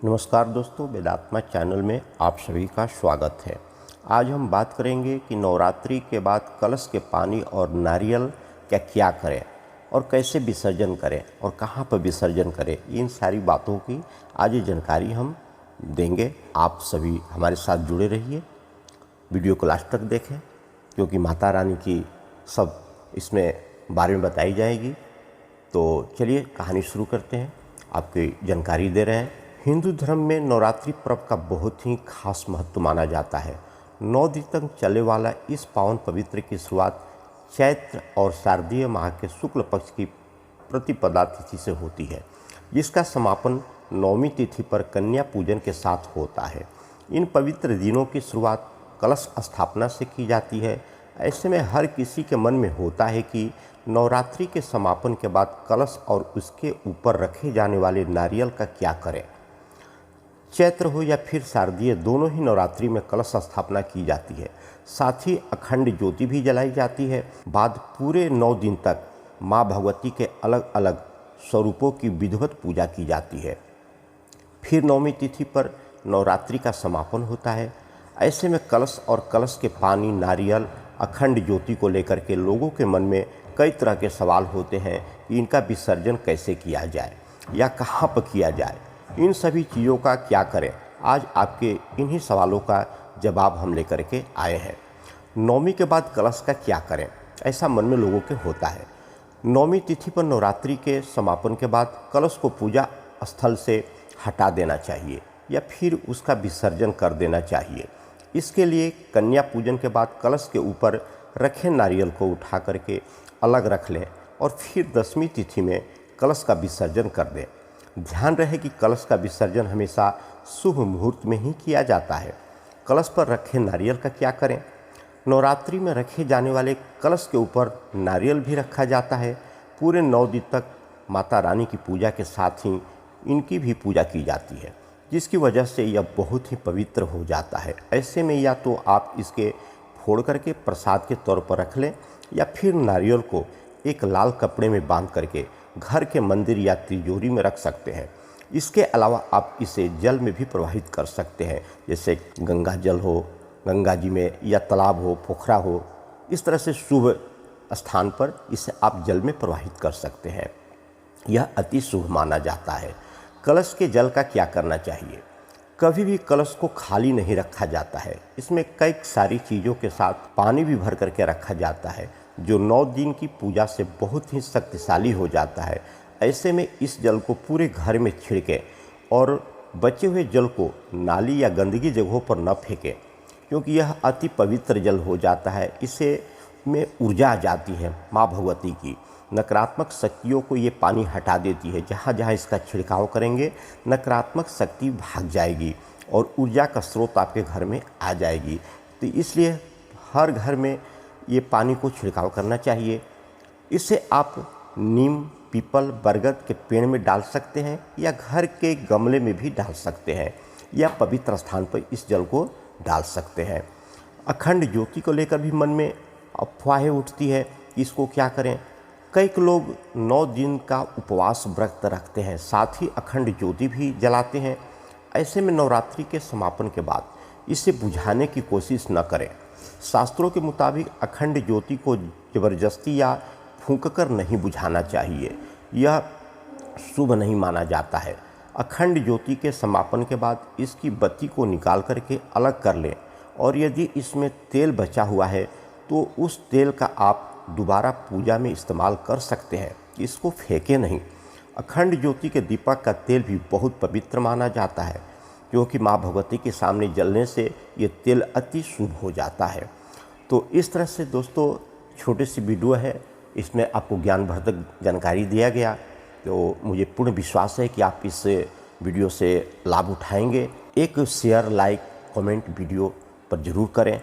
नमस्कार दोस्तों, वेदात्मा चैनल में आप सभी का स्वागत है। आज हम बात करेंगे कि नवरात्रि के बाद कलश के पानी और नारियल क्या करें और कैसे विसर्जन करें और कहाँ पर विसर्जन करें। इन सारी बातों की आज ये जानकारी हम देंगे। आप सभी हमारे साथ जुड़े रहिए, वीडियो को लास्ट तक देखें क्योंकि माता रानी की सब इसमें बारे में बताई जाएगी। तो चलिए कहानी शुरू करते हैं, आपकी जानकारी दे रहे हैं। हिंदू धर्म में नवरात्रि पर्व का बहुत ही खास महत्व माना जाता है। 9 दिन तक चलने वाला इस पावन पवित्र की शुरुआत चैत्र और शारदीय माह के शुक्ल पक्ष की प्रतिपदा तिथि से होती है, जिसका समापन नवमी तिथि पर कन्या पूजन के साथ होता है। इन पवित्र दिनों की शुरुआत कलश स्थापना से की जाती है। ऐसे में हर किसी के मन में होता है कि नवरात्रि के समापन के बाद कलश और उसके ऊपर रखे जाने वाले नारियल का क्या करें। चैत्र हो या फिर शारदीय, दोनों ही नवरात्रि में कलश स्थापना की जाती है। साथ ही अखंड ज्योति भी जलाई जाती है। बाद पूरे 9 दिन तक माँ भगवती के अलग अलग स्वरूपों की विधिवत पूजा की जाती है। फिर नवमी तिथि पर नवरात्रि का समापन होता है। ऐसे में कलश और कलश के पानी, नारियल, अखंड ज्योति को लेकर के लोगों के मन में कई तरह के सवाल होते हैं कि इनका विसर्जन कैसे किया जाए या कहाँ पर किया जाए। इन सभी चीज़ों का क्या करें, आज आपके इन्हीं सवालों का जवाब हम लेकर के आए हैं। नवमी के बाद कलश का क्या करें, ऐसा मन में लोगों के होता है। नवमी तिथि पर नवरात्रि के समापन के बाद कलश को पूजा स्थल से हटा देना चाहिए या फिर उसका विसर्जन कर देना चाहिए। इसके लिए कन्या पूजन के बाद कलश के ऊपर रखे नारियल को उठा करके अलग रख लें और फिर 10वीं तिथि में कलश का विसर्जन कर दें। ध्यान रहे कि कलश का विसर्जन हमेशा शुभ मुहूर्त में ही किया जाता है। कलश पर रखे नारियल का क्या करें। नवरात्रि में रखे जाने वाले कलश के ऊपर नारियल भी रखा जाता है। पूरे 9 दिन तक माता रानी की पूजा के साथ ही इनकी भी पूजा की जाती है, जिसकी वजह से यह बहुत ही पवित्र हो जाता है। ऐसे में या तो आप इसके फोड़ करके प्रसाद के तौर पर रख लें या फिर नारियल को एक लाल कपड़े में बांध करके घर के मंदिर या तिजोरी में रख सकते हैं। इसके अलावा आप इसे जल में भी प्रवाहित कर सकते हैं, जैसे गंगा जल हो, गंगा जी में, या तालाब हो, पोखरा हो। इस तरह से शुभ स्थान पर इसे आप जल में प्रवाहित कर सकते हैं। यह अति शुभ माना जाता है। कलश के जल का क्या करना चाहिए। कभी भी कलश को खाली नहीं रखा जाता है। इसमें कई सारी चीज़ों के साथ पानी भी भर करके रखा जाता है, जो 9 दिन की पूजा से बहुत ही शक्तिशाली हो जाता है। ऐसे में इस जल को पूरे घर में छिड़कें और बचे हुए जल को नाली या गंदगी जगहों पर न फेंकें, क्योंकि यह अति पवित्र जल हो जाता है। इससे में ऊर्जा आ जाती है माँ भगवती की। नकारात्मक शक्तियों को ये पानी हटा देती है। जहाँ जहाँ इसका छिड़काव करेंगे नकारात्मक शक्ति भाग जाएगी और ऊर्जा का स्रोत आपके घर में आ जाएगी। तो इसलिए हर घर में ये पानी को छिड़काव करना चाहिए। इसे आप नीम, पीपल, बरगद के पेड़ में डाल सकते हैं या घर के गमले में भी डाल सकते हैं या पवित्र स्थान पर इस जल को डाल सकते हैं। अखंड ज्योति को लेकर भी मन में अफवाहें उठती है कि इसको क्या करें। कई लोग 9 दिन का उपवास व्रत रखते हैं, साथ ही अखंड ज्योति भी जलाते हैं। ऐसे में नवरात्रि के समापन के बाद इसे बुझाने की कोशिश न करें। शास्त्रों के मुताबिक अखंड ज्योति को जबरदस्ती या फूंककर नहीं बुझाना चाहिए, यह शुभ नहीं माना जाता है। अखंड ज्योति के समापन के बाद इसकी बत्ती को निकाल करके अलग कर लें और यदि इसमें तेल बचा हुआ है तो उस तेल का आप दोबारा पूजा में इस्तेमाल कर सकते हैं, इसको फेंके नहीं। अखंड ज्योति के दीपक का तेल भी बहुत पवित्र माना जाता है, क्योंकि माँ भगवती के सामने जलने से ये तेल अति शुभ हो जाता है। तो इस तरह से दोस्तों छोटी सी वीडियो है, इसमें आपको ज्ञानवर्धक जानकारी दिया गया। तो मुझे पूर्ण विश्वास है कि आप इस वीडियो से लाभ उठाएंगे। एक शेयर, लाइक, कमेंट वीडियो पर ज़रूर करें।